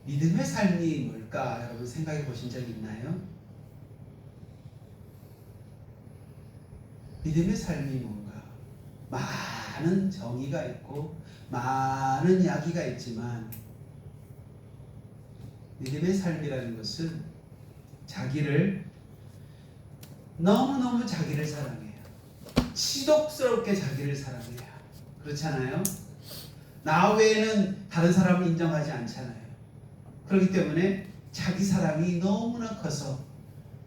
믿음의 삶이 뭘까? 여러분 생각해 보신 적 있나요? 믿음의 삶이 뭔가? 많은 정의가 있고 많은 이야기가 있지만 믿음의 삶이라는 것은 너무너무 자기를 사랑해요. 치독스럽게 자기를 사랑해요. 그렇잖아요? 나 외에는 다른 사람을 인정하지 않잖아요. 그렇기 때문에 자기 사랑이 너무나 커서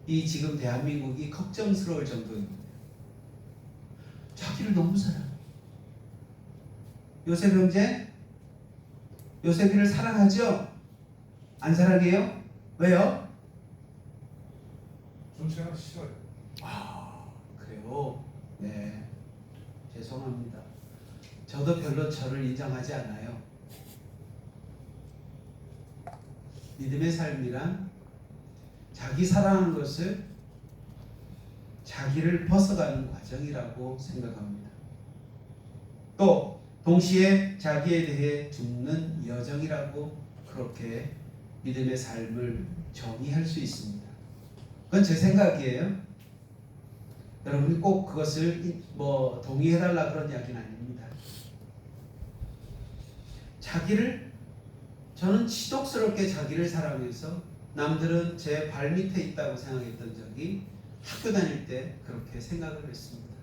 이 지금 대한민국이 걱정스러울 정도입니다. 자기를 너무 사랑해요. 요셉 형제, 요셉이를 사랑하죠? 안 사랑해요? 왜요? 전 제가 싫어요. 그래요? 네, 죄송합니다. 저도 별로 저를 인정하지 않아요. 믿음의 삶이란 자기 사랑하는 것을 자기를 벗어가는 과정이라고 생각합니다. 또 동시에 자기에 대해 죽는 여정이라고 그렇게 믿음의 삶을 정의할 수 있습니다. 그건 제 생각이에요. 여러분이 꼭 그것을 동의해달라 그런 이야기는 아닙니다. 저는 치독스럽게 자기를 사랑해서 남들은 제 발밑에 있다고 생각했던 적이 학교 다닐 때 그렇게 생각을 했습니다.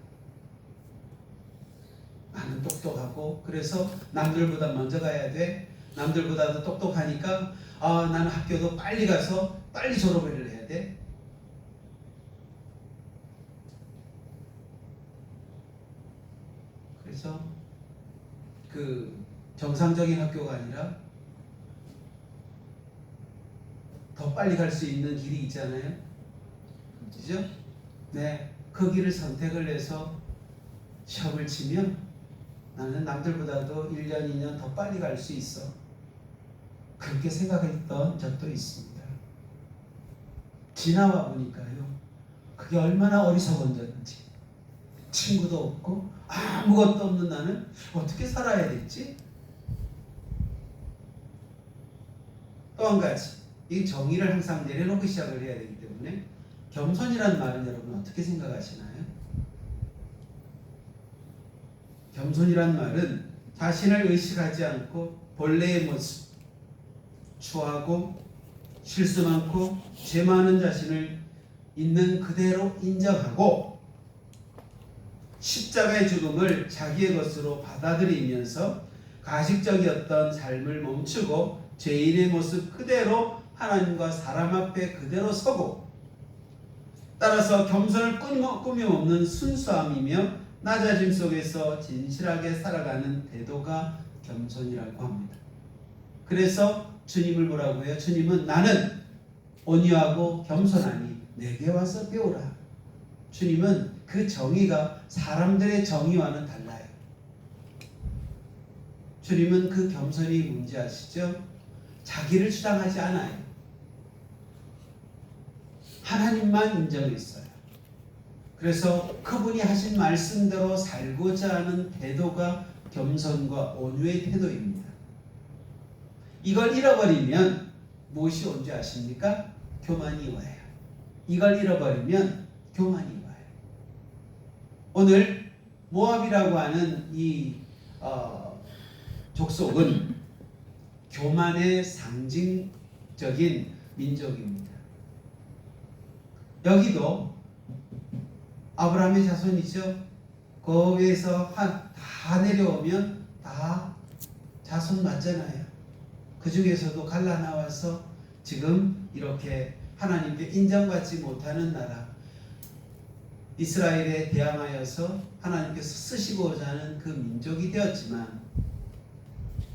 나는 똑똑하고 그래서 남들보다 먼저 가야 돼. 남들보다도 똑똑하니까 나는 학교도 빨리 가서 빨리 졸업을 해야 돼. 그래서 그 정상적인 학교가 아니라 더 빨리 갈 수 있는 길이 있잖아요. 그죠? 네, 그 길을 선택을 해서 시험을 치면 나는 남들보다도 1년, 2년 더 빨리 갈 수 있어. 그렇게 생각했던 적도 있습니다. 지나와 보니까요. 그게 얼마나 어리석은 건지. 친구도 없고 아무것도 없는 나는 어떻게 살아야 될지. 또 한 가지, 이 정의를 항상 내려놓고 시작을 해야 되기 때문에 겸손이라는 말은 여러분 어떻게 생각하시나요? 겸손이란 말은 자신을 의식하지 않고 본래의 모습, 추하고 실수 많고 죄 많은 자신을 있는 그대로 인정하고 십자가의 죽음을 자기의 것으로 받아들이면서 가식적이었던 삶을 멈추고 죄인의 모습 그대로 하나님과 사람 앞에 그대로 서고 따라서 겸손을 꾸밈없는 순수함이며 낮아짐 속에서 진실하게 살아가는 태도가 겸손이라고 합니다. 그래서 주님을 뭐라고 해요? 주님은 나는 온유하고 겸손하니 내게 와서 배우라. 주님은 그 정의가 사람들의 정의와는 달라요. 주님은 그 겸손이 뭔지 아시죠? 자기를 주장하지 않아요. 하나님만 인정했어요. 그래서 그분이 하신 말씀대로 살고자 하는 태도가 겸손과 온유의 태도입니다. 이걸 잃어버리면 무엇이 온지 아십니까? 교만이 와요. 이걸 잃어버리면 교만이 와요. 오늘 모압이라고 하는 이 족속은 교만의 상징적인 민족입니다. 여기도 아브라함의 자손이죠. 그 위에서 다 내려오면 다 자손 맞잖아요. 그 중에서도 갈라 나와서 지금 이렇게 하나님께 인정받지 못하는 나라 이스라엘에 대항하여서 하나님께서 쓰시고자 하는 그 민족이 되었지만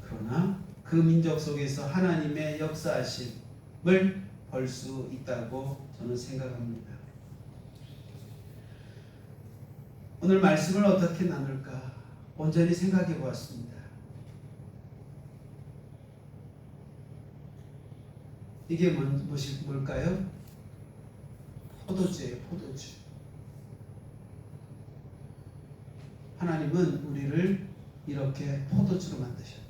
그러나 그 민족 속에서 하나님의 역사하심을 볼 수 있다고 저는 생각합니다. 오늘 말씀을 어떻게 나눌까 온전히 생각해 보았습니다. 이게 뭘까요? 포도주예요, 포도주. 하나님은 우리를 이렇게 포도주로 만드셨대요.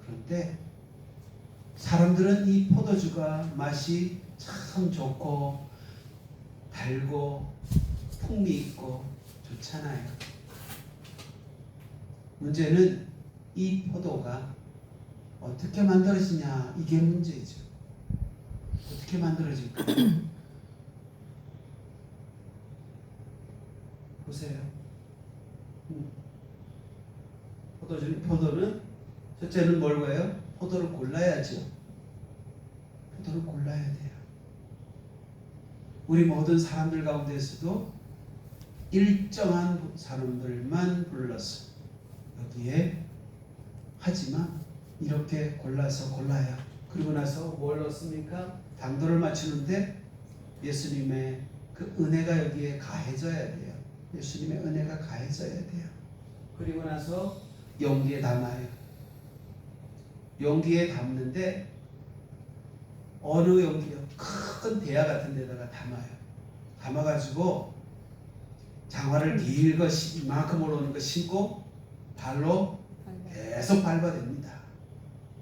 그런데 사람들은 이 포도주가 맛이 참 좋고 달고 풍미 있고 좋잖아요. 문제는 이 포도가 어떻게 만들어지냐, 이게 문제죠. 어떻게 만들어질까? 보세요. 포도는 첫째는 뭘까요? 포도를 골라야죠. 포도를 골라야 돼요. 우리 모든 사람들 가운데서도 일정한 사람들만 불러서 여기에, 하지만 이렇게 골라서 골라야, 그리고 나서 뭘 넣습니까? 당도를 맞추는데 예수님의 그 은혜가 여기에 가해져야 돼요. 예수님의 은혜가 가해져야 돼요. 그리고 나서 용기에 담아요. 용기에 담는데 어느 용기요? 큰 대야 같은 데다가 담아요. 담아가지고 장화를 길거 이만큼 올라오는 거 신고 발로 계속 밟아댑니다.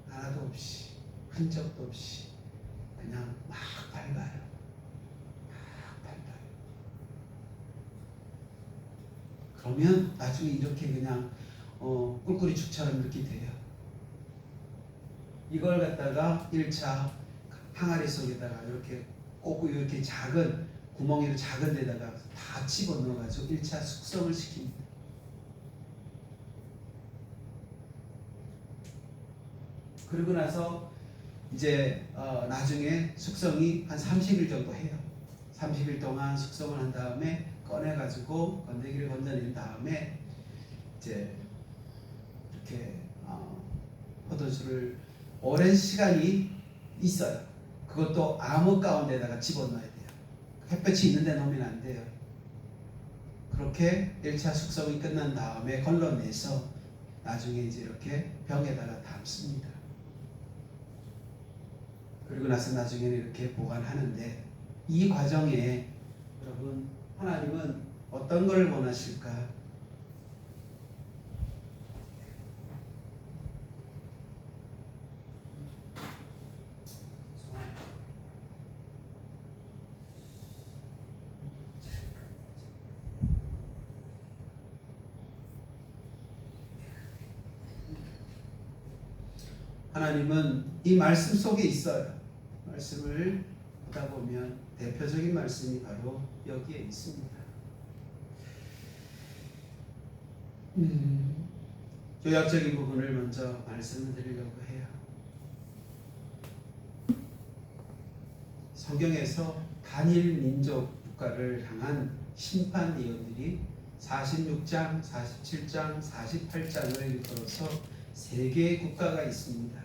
하나도 없이, 흔적도 없이 그냥 막 밟아요. 막 밟아요. 그러면 나중에 이렇게 그냥 꿀꿀이 죽처럼 이렇게 돼요. 이걸 갖다가 1차 항아리 속에다가 이렇게 꽂고 이렇게 작은 구멍이 작은 데다가 다 집어넣어가지고 1차 숙성을 시킵니다. 그리고 나서 이제 나중에 숙성이 한 30일 정도 해요. 30일 동안 숙성을 한 다음에 꺼내가지고 건더기를 건져낸 다음에 이제 이렇게 포도주를 오랜 시간이 있어요. 그것도 암흑 가운데다가 집어넣어야 돼요. 햇볕이 있는 데 놓으면 안 돼요. 그렇게 1차 숙성이 끝난 다음에 걸러내서 나중에 이제 이렇게 병에다가 담습니다. 그리고 나서 나중에는 이렇게 보관하는데, 이 과정에 여러분, 하나님은 어떤 걸 원하실까? 하나님은 이 말씀 속에 있어요. 말씀을 보다 보면 대표적인 말씀이 바로 여기에 있습니다. 요약적인 부분을 먼저 말씀을 드리려고 해요. 성경에서 단일 민족 국가를 향한 심판 예언들이 46장, 47장, 48장을 일컬어서 세 개의 국가가 있습니다.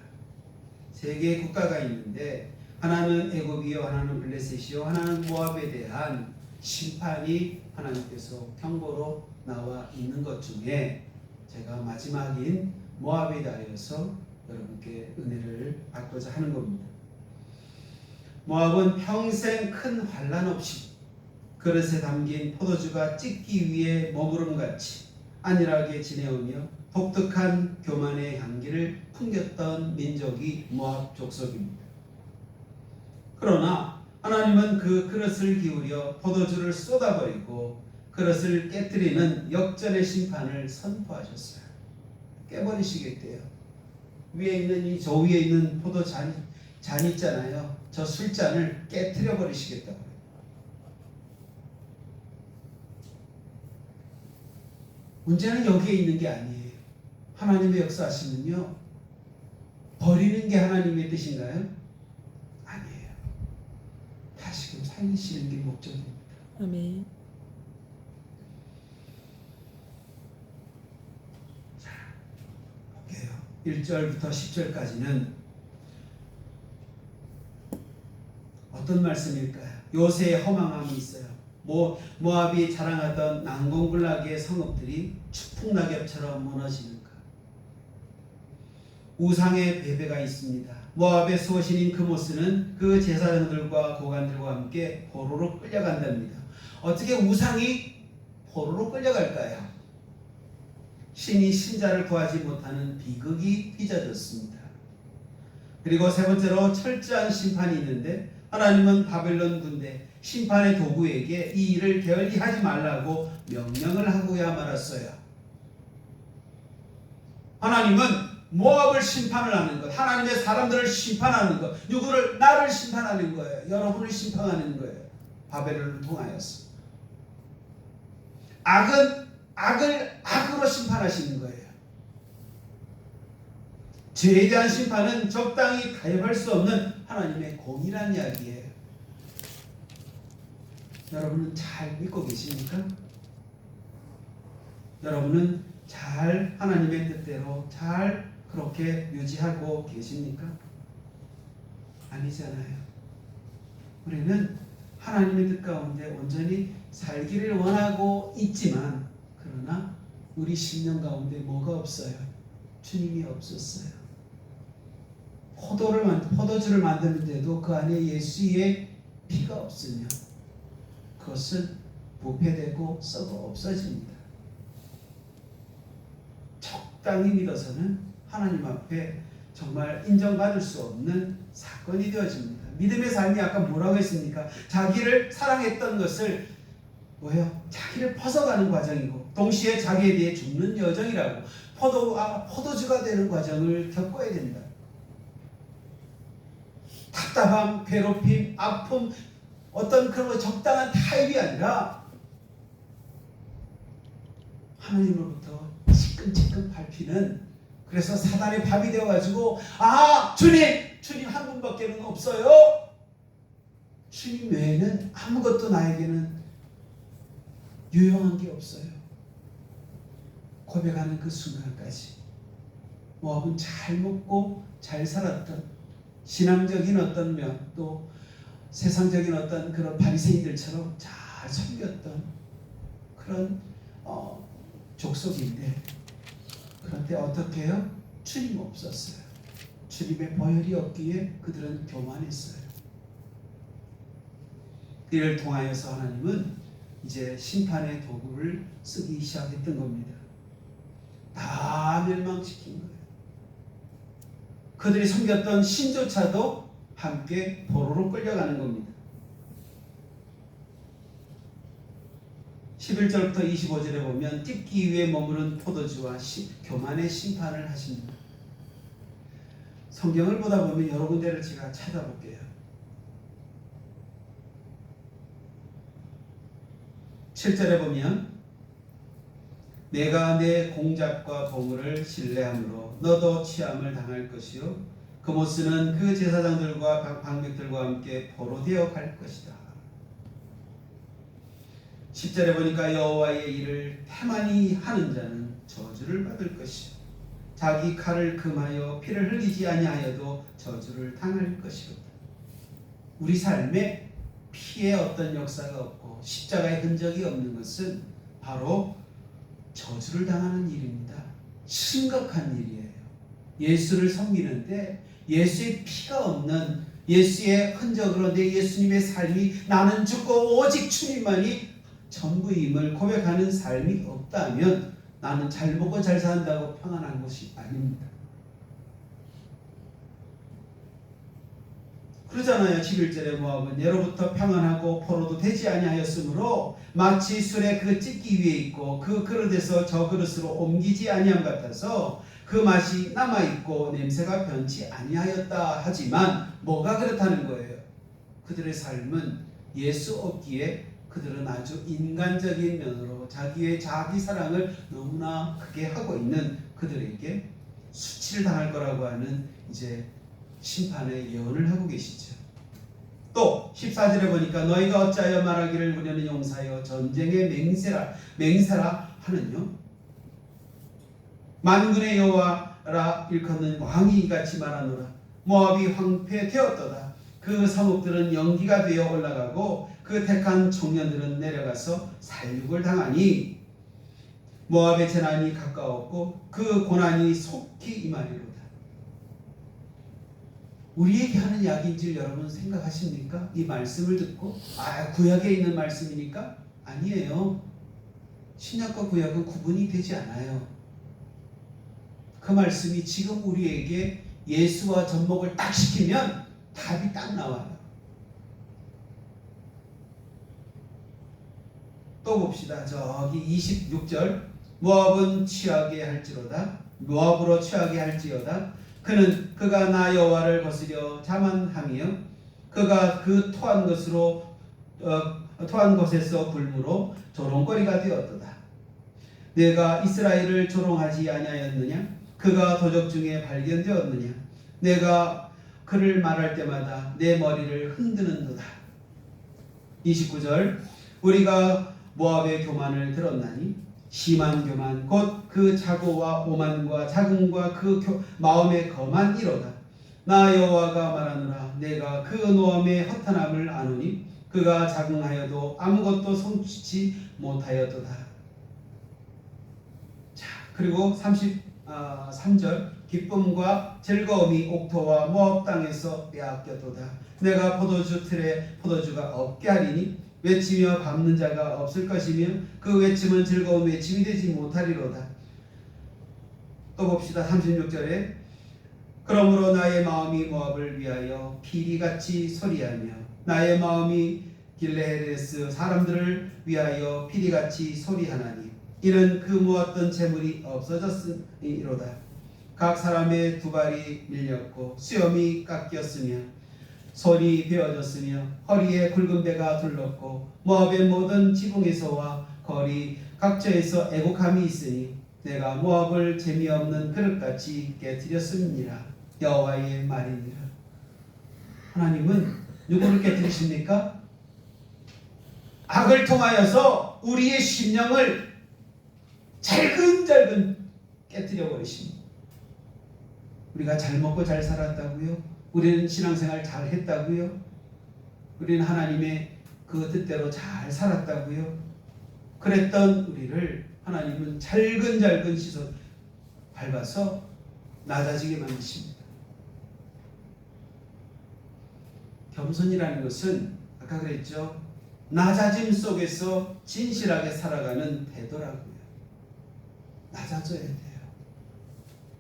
세 개의 국가가 있는데, 하나는 애굽이요, 하나는 블레셋이요, 하나는 모압에 대한 심판이 하나님께서 경고로 나와 있는 것 중에 제가 마지막인 모압에 대하여서 여러분께 은혜를 받고자 하는 겁니다. 모압은 평생 큰 환난 없이 그릇에 담긴 포도주가 찢기 위해 먹으름같이 안일하게 지내오며 독특한 교만의 향기를 풍겼던 민족이 모압 족속입니다. 그러나 하나님은 그 그릇을 기울여 포도주를 쏟아버리고 그릇을 깨뜨리는 역전의 심판을 선포하셨어요. 깨버리시겠대요. 위에 있는 저 위에 있는 포도잔 있잖아요. 저 술잔을 깨뜨려 버리시겠다고. 문제는 여기에 있는 게 아니에요. 하나님의 역사하시면요, 버리는 게 하나님의 뜻인가요? 아니에요. 다시금 살리시는 게 목적입니다. 아멘. 자, 볼게요. 1절부터 10절까지는 어떤 말씀일까요? 요새의 허망함이 있어요. 모압이 자랑하던 난공불락의 성읍들이 추풍낙엽처럼 무너지는가. 우상의 배배가 있습니다. 모압의 수호신인 그모스는 그 제사장들과 고관들과 함께 포로로 끌려간답니다. 어떻게 우상이 포로로 끌려갈까요? 신이 신자를 구하지 못하는 비극이 빚어졌습니다. 그리고 세 번째로 철저한 심판이 있는데 하나님은 바벨론 군대 심판의 도구에게 이 일을 게을리 하지 말라고 명령을 하고야 말았어요. 하나님은 모압을 심판을 하는 것, 하나님의 사람들을 심판하는 것, 누구를? 나를 심판하는 거예요. 여러분을 심판하는 거예요. 바벨론을 통하여서. 악은 악으로 심판하시는 거예요. 죄에 대한 심판은 적당히 가입할 수 없는 하나님의 공의란 이야기예요. 여러분은 잘 믿고 계십니까? 여러분은 잘 하나님의 뜻대로 잘 그렇게 유지하고 계십니까? 아니잖아요. 우리는 하나님의 뜻 가운데 온전히 살기를 원하고 있지만 그러나 우리 심령 가운데 뭐가 없어요? 주님이 없었어요. 포도주를 만드는데도 그 안에 예수의 피가 없으면 그것은 부패되고 썩어 없어집니다. 적당히 믿어서는 하나님 앞에 정말 인정받을 수 없는 사건이 되어집니다. 믿음의 삶이 아까 뭐라고 했습니까? 자기를 사랑했던 것을 뭐예요? 자기를 벗어가는 과정이고 동시에 자기에 대해 죽는 여정이라고 포도주가 되는 과정을 겪어야 된다. 답답함, 괴롭힘, 아픔 어떤 그런 적당한 타입이 아니라 하나님으로부터 지끈지끈 밟히는 그래서 사단의 밥이 되어가지고 주님 한 분밖에는 없어요. 주님 외에는 아무것도 나에게는 유용한 게 없어요. 고백하는 그 순간까지 모압은 잘 먹고 잘 살았던 신앙적인 어떤 면 또 세상적인 어떤 그런 바리새인들처럼 잘 섬겼던 그런 족속인데 그런데 어떻게 해요? 주님 없었어요. 주님의 보혈이 없기에 그들은 교만했어요. 이를 통하여서 하나님은 이제 심판의 도구를 쓰기 시작했던 겁니다. 다 멸망시킨 거예요. 그들이 섬겼던 신조차도 함께 포로로 끌려가는 겁니다. 11절부터 25절에 보면 찢기 위해 머무른 포도주와 교만의 심판을 하십니다. 성경을 보다 보면 여러 군데를 제가 찾아볼게요. 7절에 보면 내가 내 공작과 보물을 신뢰함으로 너도 취함을 당할 것이요 그모스는 그 제사장들과 방백들과 함께 포로되어 갈 것이다. 10절에 보니까 여호와의 일을 태만히 하는 자는 저주를 받을 것이요 자기 칼을 금하여 피를 흘리지 아니하여도 저주를 당할 것이로다. 우리 삶에 피의 어떤 역사가 없고 십자가의 흔적이 없는 것은 바로 저주를 당하는 일입니다. 심각한 일이에요. 예수를 섬기는데 예수의 피가 없는 예수의 흔적으로 내 예수님의 삶이 나는 죽고 오직 주님만이 전부임을 고백하는 삶이 없다면 나는 잘 먹고 잘 산다고 평안한 것이 아닙니다. 그러잖아요. 11절에 모압은 예로부터 평안하고 포로도 되지 아니하였으므로 마치 술에 그 찢기 위에 있고 그 그릇에서 저 그릇으로 옮기지 아니함 같아서 그 맛이 남아있고 냄새가 변치 아니하였다 하지만 뭐가 그렇다는 거예요? 그들의 삶은 예수 없기에 그들은 아주 인간적인 면으로 자기 사랑을 너무나 크게 하고 있는 그들에게 수치를 당할 거라고 하는 이제 심판의 예언을 하고 계시죠. 또 14절에 보니까 너희가 어찌하여 말하기를 우리는 용사여 전쟁의 맹세라 하느뇨 만군의 여호와라 일컫는 왕이 이같이 말하노라 모압이 황폐되었도다. 그 성읍들은 연기가 되어 올라가고 그 택한 청년들은 내려가서 살육을 당하니 모압의 재난이 가까웠고 그 고난이 속히 임하리로다. 우리에게 하는 이야기인 줄 여러분 생각하십니까? 이 말씀을 듣고 구약에 있는 말씀이니까? 아니에요. 신약과 구약은 구분이 되지 않아요. 그 말씀이 지금 우리에게 예수와 접목을 딱 시키면 답이 딱 나와요. 또 봅시다. 저기 26절. 모압은 취하게 할지로다. 모압으로 취하게 할지어다. 그가 나 여호와를 거스려 자만함이요 그가 그 토한 것에서 굶으로 조롱거리가 되었도다. 내가 이스라엘을 조롱하지 아니하였느냐? 그가 도적 중에 발견되었느냐? 내가 그를 말할 때마다 내 머리를 흔드는도다. 29절. 우리가 모압의 교만을 들었나니 심한 교만 곧 그 자고와 오만과 자긍과 그 마음의 거만 이로다. 나 여호와가 말하노라. 내가 그 노함의 허탄함을 아노니 그가 자긍하여도 아무것도 성취치 못하였도다. 자, 그리고 33절. 기쁨과 즐거움이 옥토와 모압 땅에서 빼앗겼도다. 내가 포도주 틀에 포도주가 없게 하리니 외치며 밟는 자가 없을 것이며 그 외침은 즐거운 외침이 되지 못하리로다. 또 봅시다. 36절에 그러므로 나의 마음이 모압을 위하여 피리같이 소리하며 나의 마음이 길르헤레스 사람들을 위하여 피리같이 소리하나니 이는 그 모았던 재물이 없어졌으니로다. 각 사람의 두 발이 밀렸고 수염이 깎였으며 손이 베어졌으며 허리에 굵은 배가 둘렀고 모압의 모든 지붕에서와 거리 각처에서 애곡함이 있으니 내가 모압을 재미없는 그릇같이 깨뜨렸음이니라. 여호와의 말이니라. 하나님은 누구를 깨뜨리십니까? 악을 통하여서 우리의 심령을 잘근잘근 깨뜨려 버리십니다. 우리가 잘 먹고 잘 살았다고요? 우리는 신앙생활 잘 했다고요? 우리는 하나님의 그 뜻대로 잘 살았다고요? 그랬던 우리를 하나님은 잘근잘근 씻어 밟아서 낮아지게 만드십니다. 겸손이라는 것은 아까 그랬죠. 낮아짐 속에서 진실하게 살아가는 태도라고요. 낮아져야 돼요.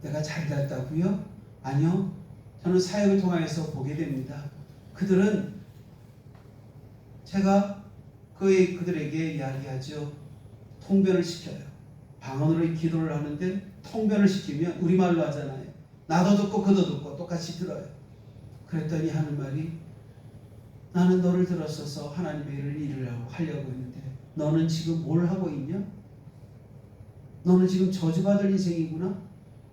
내가 잘 됐다고요? 아니요. 저는 사역을 통해서 보게 됩니다. 그들은 제가 그들에게 이야기하죠. 통변을 시켜요. 방언으로 기도를 하는데 통변을 시키면 우리말로 하잖아요. 나도 듣고 그도 듣고 똑같이 들어요. 그랬더니 하는 말이 나는 너를 들었어서 하나님의 일을 하려고 했는데 너는 지금 뭘 하고 있냐? 너는 지금 저주받을 인생이구나?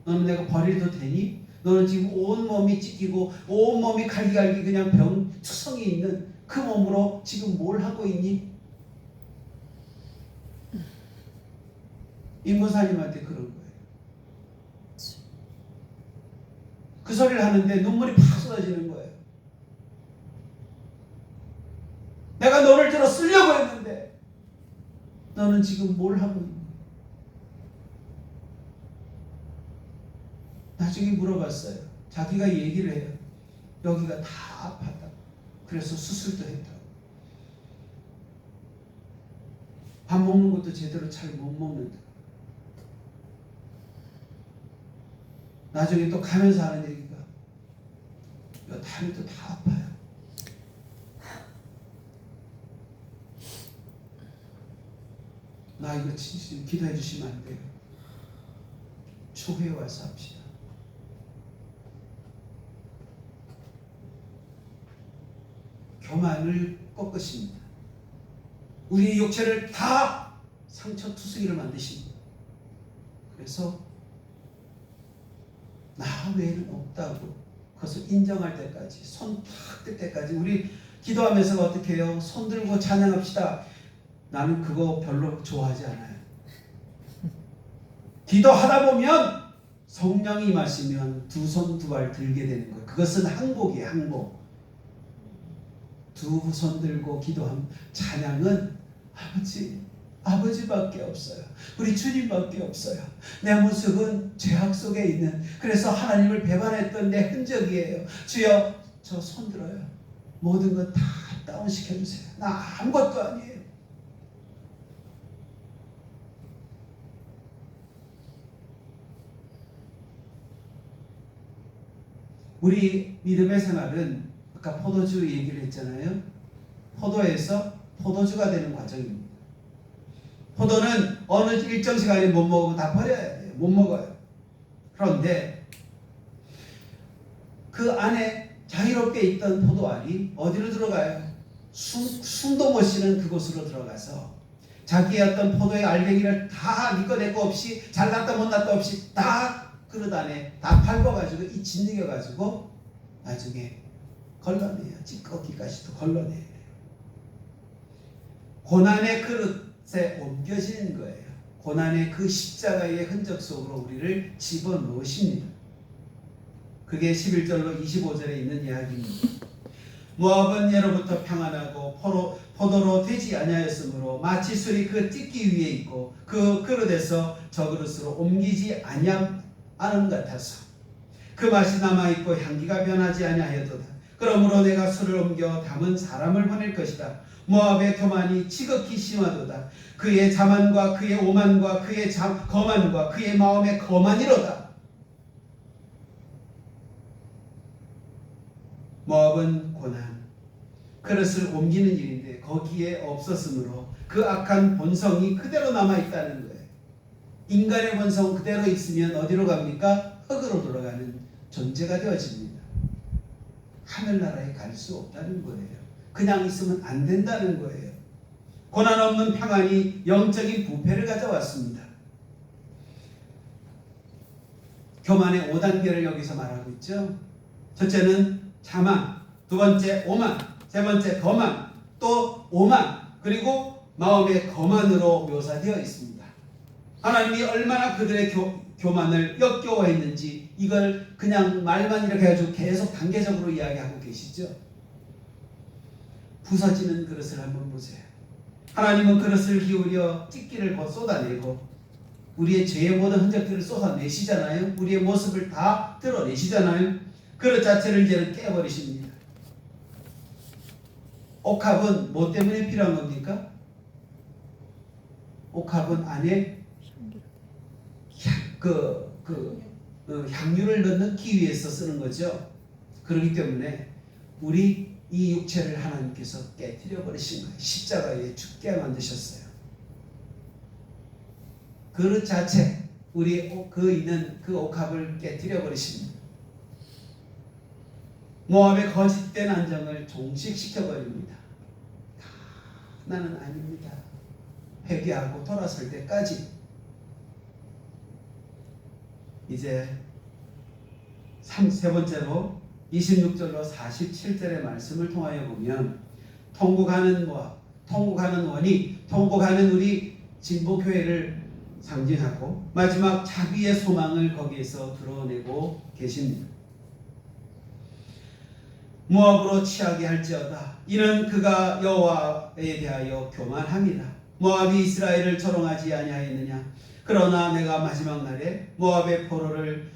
너는 내가 버려도 되니? 너는 지금 온몸이 찢기고 온몸이 갈기갈기 그냥 병투성이 있는 그 몸으로 지금 뭘 하고 있니? 임무사님한테 그런 거예요. 그 소리를 하는데 눈물이 팍 쏟아지는 거예요. 내가 너를 들어 쓰려고 했는데 너는 지금 뭘 하고 있니? 나중에 물어봤어요. 자기가 얘기를 해요. 여기가 다 아팠다고. 그래서 수술도 했다고. 밥 먹는 것도 제대로 잘 못 먹는다고. 나중에 또 가면서 하는 얘기가 요 다리도 다 아파요. 나 이거 진짜 기도해 주시면 안 돼요. 초회에 와서 합시다. 교만을 꺾으십니다. 우리의 육체를 다 상처 투성이를 만드십니다. 그래서 나 외에는 없다고 그것을 인정할 때까지 손 탁 뜰 때까지 우리 기도하면서 어떻게 해요? 손 들고 찬양합시다. 나는 그거 별로 좋아하지 않아요. 기도하다 보면 성령이 임하시면 두 손 두 발 들게 되는 거예요. 그것은 항복이에요. 항복. 두 손 들고 기도하면 찬양은 아버지밖에 없어요. 우리 주님밖에 없어요. 내 모습은 죄악 속에 있는 그래서 하나님을 배반했던 내 흔적이에요. 주여 저 손 들어요. 모든 것 다 다운시켜 주세요. 나 아무것도 아니에요. 우리 믿음의 생활은 아까 포도주 얘기를 했잖아요. 포도에서 포도주가 되는 과정입니다. 포도는 어느 일정 시간에 못 먹으면 다 버려야 돼요. 못 먹어요. 그런데 그 안에 자유롭게 있던 포도알이 어디로 들어가요? 숨도 못 쉬는 그곳으로 들어가서 자기의 어떤 포도의 알갱이를 다 니꺼내꺼 없이 잘났다 못났다 없이 다 그릇 안에 다 밟아가지고 이 짓이겨가지고 나중에 걸러내요. 찌꺼기까지도 걸러내야 돼요. 고난의 그릇에 옮겨지는 거예요. 고난의 그 십자가의 흔적 속으로 우리를 집어넣으십니다. 그게 11절로 25절에 있는 이야기입니다. 모압은 예로부터 평안하고 포도로 되지 아니하였으므로 마치 술이 그 찢기 위에 있고 그 그릇에서 저 그릇으로 옮기지 아니함 같아서 그 맛이 남아있고 향기가 변하지 아니하였도다. 그러므로 내가 술을 옮겨 담은 사람을 보낼 것이다. 모압의 교만이 지극히 심하도다. 그의 자만과 그의 오만과 그의 거만과 그의 마음의 거만이로다. 모압은 고난, 그릇을 옮기는 일인데 거기에 없었으므로 그 악한 본성이 그대로 남아있다는 거예요. 인간의 본성 그대로 있으면 어디로 갑니까? 흙으로 돌아가는 존재가 되어집니다. 하늘나라에 갈 수 없다는 거예요. 그냥 있으면 안 된다는 거예요. 고난 없는 평안이 영적인 부패를 가져왔습니다. 교만의 5단계를 여기서 말하고 있죠. 첫째는 자만, 두 번째 오만, 세 번째 거만, 또 오만, 그리고 마음의 거만으로 묘사되어 있습니다. 하나님이 얼마나 그들의 교만을 역겨워했는지 이걸 그냥 말만 이렇게 해가지고 계속 단계적으로 이야기하고 계시죠. 부서지는 그릇을 한번 보세요. 하나님은 그릇을 기울여 찢기를 쏟아내고 우리의 죄의 모든 흔적들을 쏟아내시잖아요. 우리의 모습을 다 드러내시잖아요. 그릇 자체를 이제는 깨버리십니다. 옥합은 뭐 때문에 필요한 겁니까? 옥합은 안에 향유를 넣기 위해서 쓰는 거죠. 그렇기 때문에 우리 이 육체를 하나님께서 깨뜨려 버리신 거예요. 십자가에 죽게 만드셨어요. 그릇 자체, 우리 있는 그 옥합을 깨뜨려 버리십니다. 모압의 거짓된 안정을 종식시켜버립니다. 나는 아닙니다. 회개하고 돌아설 때까지. 이제 세 번째로 26절로 47절의 말씀을 통하여 보면 통곡하는 모압, 통곡하는 원이, 통곡하는 우리 진보교회를 상징하고 마지막 자비의 소망을 거기에서 드러내고 계십니다. 모압으로 취하게 할지어다. 이는 그가 여호와에 대하여 교만함이라. 모압이 이스라엘을 조롱하지 아니하였느냐. 그러나 내가 마지막 날에 모압의 포로를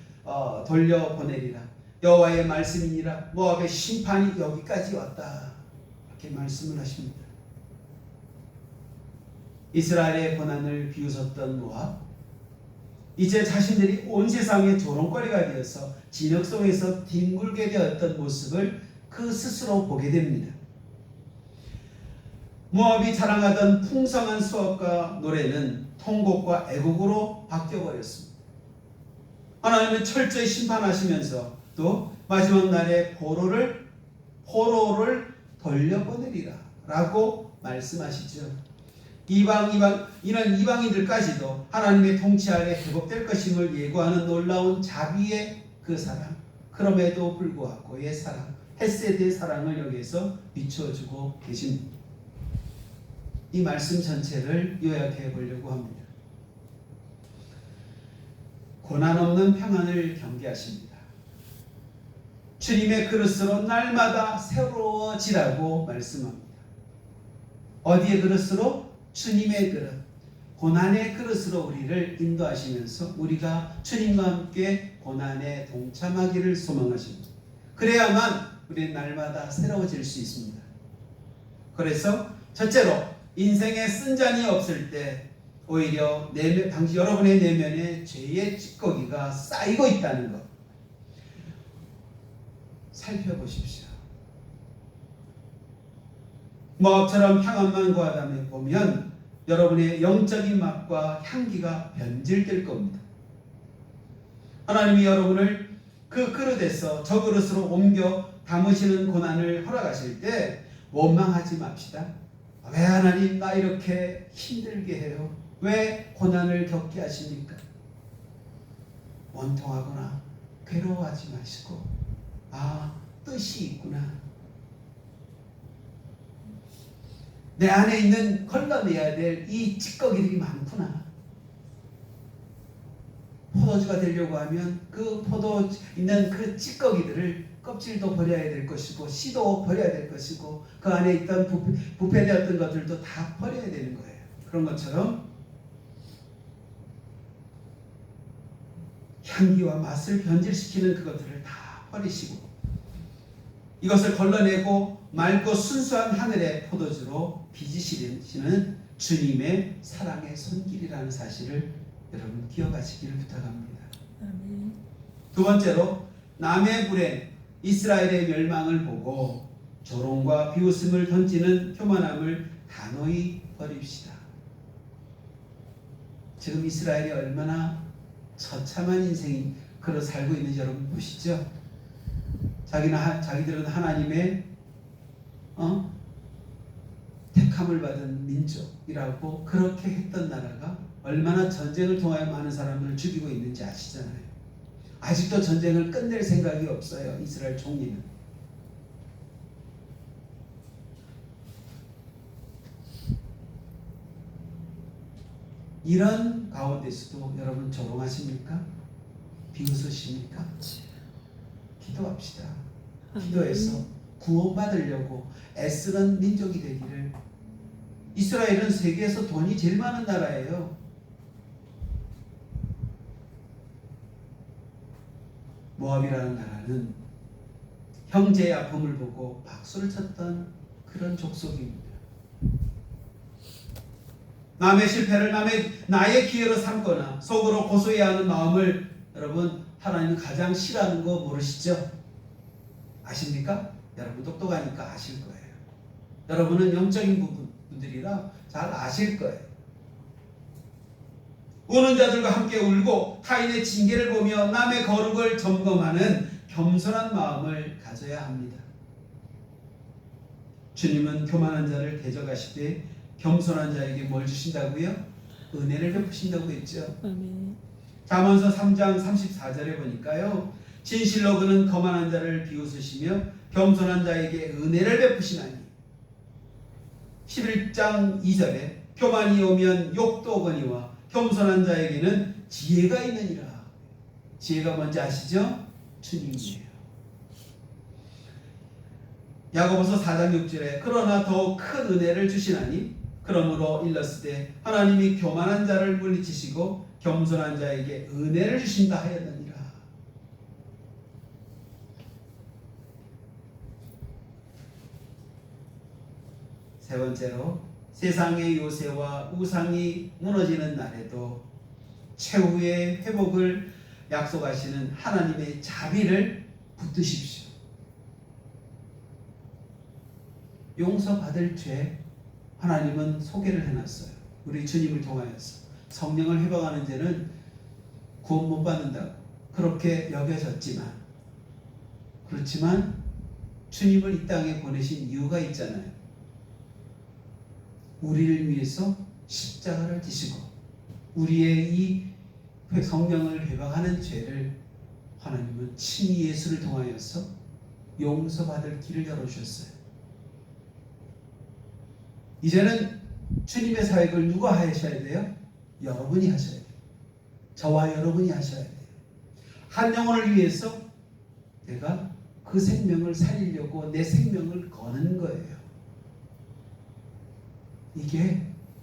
돌려보내리라. 여호와의 말씀이니라. 모압의 심판이 여기까지 왔다. 이렇게 말씀을 하십니다. 이스라엘의 고난을 비웃었던 모압, 이제 자신들이 온 세상의 조롱거리가 되어서 진흙 속에서 뒹굴게 되었던 모습을 그 스스로 보게 됩니다. 모압이 자랑하던 풍성한 수업과 노래는 통곡과 애곡으로 바뀌어버렸습니다. 하나님은 철저히 심판하시면서 또 마지막 날에 포로를 돌려보내리라 라고 말씀하시죠. 이는 이방인들까지도 하나님의 통치 아래 회복될 것임을 예고하는 놀라운 자비의 그 사랑, 그럼에도 불구하고의 사랑, 헤세드의 사랑을 여기에서 비춰주고 계십니다. 이 말씀 전체를 요약해 보려고 합니다. 고난 없는 평안을 경계하십니다. 주님의 그릇으로 날마다 새로워지라고 말씀합니다. 어디의 그릇으로? 주님의 그릇, 고난의 그릇으로 우리를 인도하시면서 우리가 주님과 함께 고난에 동참하기를 소망하십니다. 그래야만 우리는 날마다 새로워질 수 있습니다. 그래서 첫째로 인생에 쓴잔이 없을 때 오히려 당시 여러분의 내면에 죄의 찌꺼기가 쌓이고 있다는 것. 살펴보십시오. 모압처럼 향한만 구하다 보면 여러분의 영적인 맛과 향기가 변질될 겁니다. 하나님이 여러분을 그 그릇에서 저 그릇으로 옮겨 담으시는 고난을 허락하실 때 원망하지 맙시다. 왜 하나님 나 이렇게 힘들게 해요? 왜 고난을 겪게 하십니까? 원통하거나 괴로워하지 마시고 뜻이 있구나. 내 안에 있는 걸러내야 될 이 찌꺼기들이 많구나. 포도주가 되려고 하면 그 포도 있는 그 찌꺼기들을 껍질도 버려야 될 것이고 씨도 버려야 될 것이고 그 안에 있던 부패되었던 것들도 다 버려야 되는 거예요. 그런 것처럼 향기와 맛을 변질시키는 그것들을 다 버리시고 이것을 걸러내고 맑고 순수한 하늘의 포도주로 빚으시는 주님의 사랑의 손길이라는 사실을 여러분 기억하시기를 부탁합니다. 아멘. 두 번째로 남의 불행 이스라엘의 멸망을 보고 조롱과 비웃음을 던지는 교만함을 단호히 버립시다. 지금 이스라엘이 얼마나 처참한 인생이 그로 살고 있는지 여러분 보시죠. 자기들은 하나님의 택함을 받은 민족이라고 그렇게 했던 나라가 얼마나 전쟁을 통하여 많은 사람들을 죽이고 있는지 아시잖아요. 아직도 전쟁을 끝낼 생각이 없어요. 이스라엘 총리는. 이런 가운데서도 여러분 조롱하십니까? 비웃으십니까? 기도합시다. 기도해서 구원받으려고 애쓰는 민족이 되기를. 이스라엘은 세계에서 돈이 제일 많은 나라예요. 모압이라는 나라는 형제의 아픔을 보고 박수를 쳤던 그런 족속입니다. 남의 실패를 나의 기회로 삼거나 속으로 고소해야 하는 마음을 여러분 하나님은 가장 싫어하는 거 모르시죠? 아십니까? 여러분 똑똑하니까 아실 거예요. 여러분은 영적인 분들이라 잘 아실 거예요. 우는 자들과 함께 울고 타인의 징계를 보며 남의 거룩을 점검하는 겸손한 마음을 가져야 합니다. 주님은 교만한 자를 대적하시되 겸손한 자에게 뭘 주신다고요? 은혜를 베푸신다고 했죠. 아멘. 잠언서 3장 34절에 보니까요. 진실로 그는 거만한 자를 비웃으시며 겸손한 자에게 은혜를 베푸시나니. 11장 2절에 교만이 오면 욕도 오거니와 겸손한 자에게는 지혜가 있느니라. 지혜가 뭔지 아시죠? 주님이에요. 야고보서 4장 6절에 그러나 더욱 큰 은혜를 주시나니 그러므로 일렀으되 하나님이 교만한 자를 물리치시고 겸손한 자에게 은혜를 주신다 하였느니라. 세 번째로 세상의 요새와 우상이 무너지는 날에도 최후의 회복을 약속하시는 하나님의 자비를 붙드십시오. 용서받을 죄 하나님은 소개를 해놨어요. 우리 주님을 통하여서 성령을 회복하는 죄는 구원 못 받는다고 그렇게 여겨졌지만 그렇지만 주님을 이 땅에 보내신 이유가 있잖아요. 우리를 위해서 십자가를 지시고 우리의 이 성령을 회복하는 죄를 하나님은 친히 예수를 통하여서 용서받을 길을 열어주셨어요. 이제는 주님의 사역을 누가 하셔야 돼요? 여러분이 하셔야 돼요. 저와 여러분이 하셔야 돼요. 한 영혼을 위해서 내가 그 생명을 살리려고 내 생명을 거는 거예요.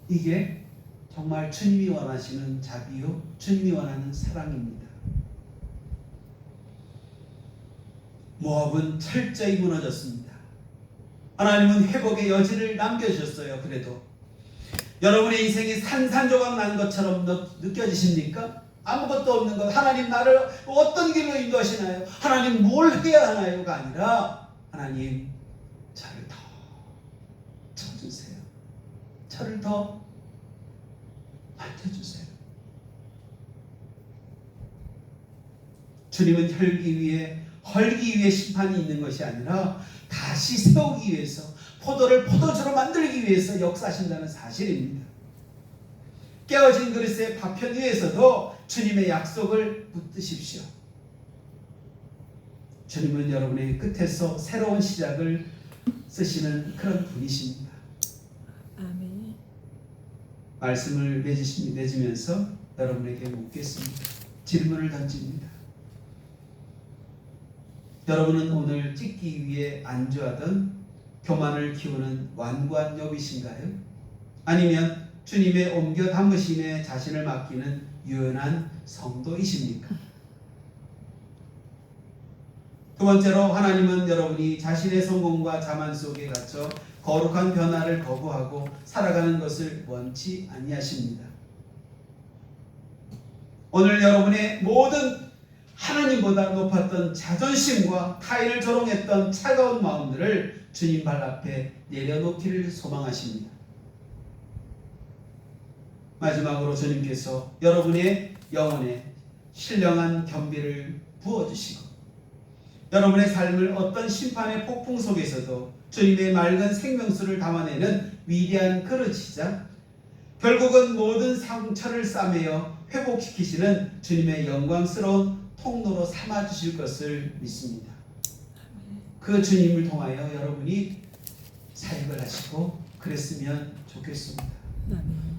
이게 정말 주님이 원하시는 자비요, 주님이 원하는 사랑입니다. 모압은 철저히 무너졌습니다. 하나님은 회복의 여지를 남겨주셨어요. 그래도 여러분의 인생이 산산조각 난 것처럼 느껴지십니까? 아무것도 없는 것, 하나님 나를 어떤 길로 인도하시나요? 하나님 뭘 해야 하나요가 아니라 하나님 저를 더 쳐주세요. 저를 더 만져주세요. 주님은 헐기 위해 심판이 있는 것이 아니라 다시 세우기 위해서, 포도를 포도주로 만들기 위해서 역사하신다는 사실입니다. 깨어진 그릇의 파편 위에서도 주님의 약속을 붙드십시오. 주님은 여러분의 끝에서 새로운 시작을 쓰시는 그런 분이십니다. 아멘. 말씀을 맺으면서 여러분에게 묻겠습니다. 질문을 던집니다. 여러분은 오늘 찍기 위해 안주하던 교만을 키우는 완고한 욥이신가요? 아니면 주님의 옮겨 담으심에 자신을 맡기는 유연한 성도이십니까? 두 번째로, 하나님은 여러분이 자신의 성공과 자만 속에 갇혀 거룩한 변화를 거부하고 살아가는 것을 원치 아니하십니다. 오늘 여러분의 모든 하나님보다 높았던 자존심과 타인을 조롱했던 차가운 마음들을 주님 발 앞에 내려놓기를 소망하십니다. 마지막으로 주님께서 여러분의 영혼에 신령한 겸비를 부어주시고 여러분의 삶을 어떤 심판의 폭풍 속에서도 주님의 맑은 생명수를 담아내는 위대한 그릇이자 결국은 모든 상처를 싸매어 회복시키시는 주님의 영광스러운 통로로 삼아주실 것을 믿습니다. 그 주님을 통하여 여러분이 사역을 하시고 그랬으면 좋겠습니다.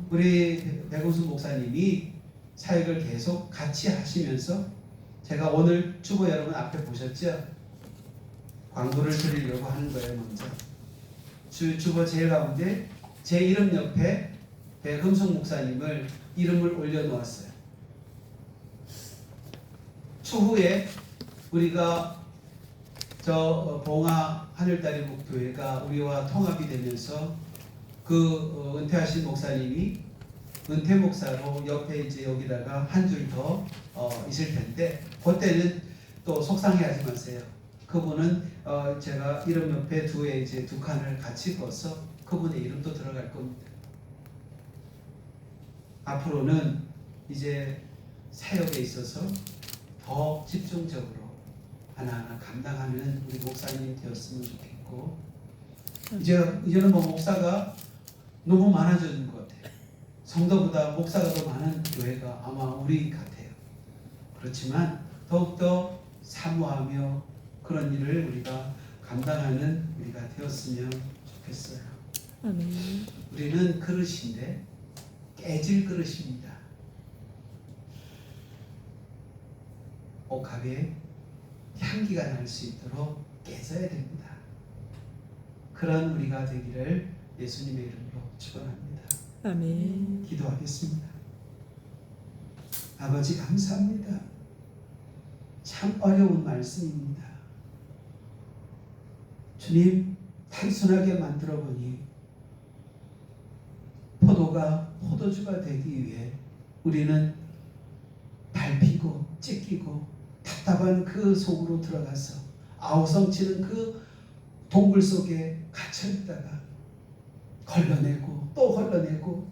우리 백우수 목사님이 사역을 계속 같이 하시면서 제가 오늘 주보 여러분 앞에 보셨죠? 광고를 드리려고 하는 거예요. 먼저 주보 제일 가운데 제 이름 옆에 백음성 목사님을 이름을 올려놓았어요. 추후에 우리가 봉화 하늘다리 목교회가 우리와 통합이 되면서 그 은퇴하신 목사님이 은퇴 목사로 옆에 이제 여기다가 한 줄 더 있을 텐데 그때는 또 속상해하지 마세요. 그분은 제가 이름 옆에 이제 두 칸을 같이 그어서 그분의 이름도 들어갈 겁니다. 앞으로는 이제 사역에 있어서 더 집중적으로 하나하나 감당하는 우리 목사님 되었으면 좋겠고 이제는 뭐 목사가 너무 많아지는 것 같아요. 성도보다 목사가 더 많은 교회가 아마 우리 같아요. 그렇지만 더욱더 사모하며 그런 일을 우리가 감당하는 우리가 되었으면 좋겠어요. 아멘. 우리는 그릇인데 깨질 그릇입니다. 옥합에 향기가 날 수 있도록 깨져야 됩니다. 그런 우리가 되기를 예수님의 이름으로 축원합니다. 아멘. 기도하겠습니다. 아버지 감사합니다. 참 어려운 말씀입니다. 주님 단순하게 만들어 보니 포도가 포도주가 되기 위해 우리는 밟히고 찢기고 답답한 그 속으로 들어가서 아우성치는 그 동굴 속에 갇혀있다가 걸러내고 또 걸러내고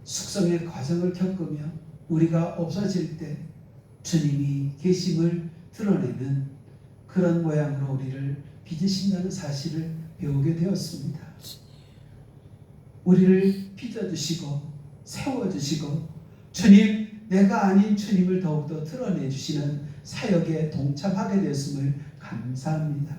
숙성의 과정을 겪으며 우리가 없어질 때 주님이 계심을 드러내는 그런 모양으로 우리를 빚으신다는 사실을 배우게 되었습니다. 우리를 빚어주시고 세워주시고 주님 내가 아닌 주님을 더욱더 드러내주시는 사역에 동참하게 되었음을 감사합니다.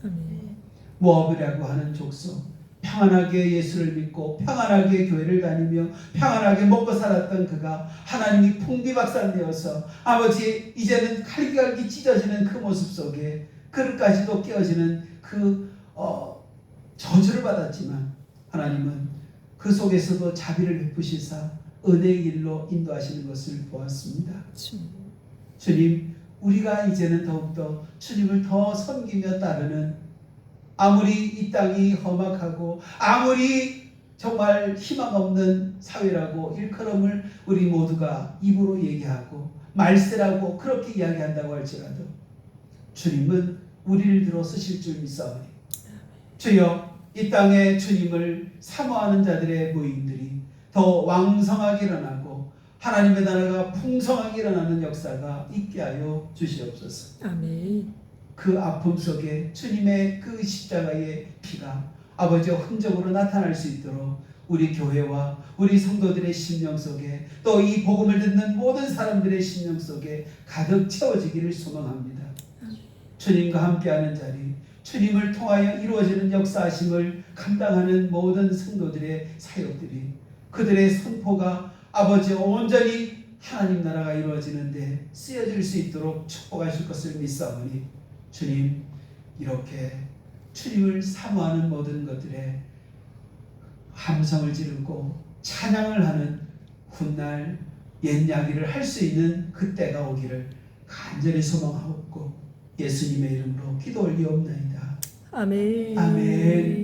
아멘. 모압이라고 하는 족속 평안하게 예수를 믿고 평안하게 교회를 다니며 평안하게 먹고 살았던 그가 하나님이 풍비박산되어서 아버지 이제는 갈기갈기 찢어지는 그 모습 속에 그릇까지도 깨어지는 그 저주를 받았지만 하나님은 그 속에서도 자비를 베푸시사 은혜의 길로 인도하시는 것을 보았습니다. 주님 우리가 이제는 더욱더 주님을 더 섬기며 따르는 아무리 이 땅이 험악하고 아무리 정말 희망 없는 사회라고 일컬음을 우리 모두가 입으로 얘기하고 말세라고 그렇게 이야기한다고 할지라도 주님은 우리를 들어 쓰실 줄 믿사오니 주여 이 땅에 주님을 사모하는 자들의 모임들이 더 왕성하게 일어나고 하나님의 나라가 풍성하게 일어나는 역사가 있게 하여 주시옵소서. 아멘. 그 아픔 속에 주님의 그 십자가의 피가 아버지의 흔적으로 나타날 수 있도록 우리 교회와 우리 성도들의 심령 속에 또 이 복음을 듣는 모든 사람들의 심령 속에 가득 채워지기를 소망합니다. 주님과 함께하는 자리, 주님을 통하여 이루어지는 역사하심을 감당하는 모든 성도들의 사역들이 그들의 선포가 아버지 온전히 하나님 나라가 이루어지는데 쓰여질 수 있도록 축복하실 것을 믿사오니 주님 이렇게 주님을 사모하는 모든 것들에 함성을 지르고 찬양을 하는 훗날 옛 이야기를 할 수 있는 그때가 오기를 간절히 소망하옵고 예수님의 이름으로 기도 올리옵나이다. 아멘. 아멘.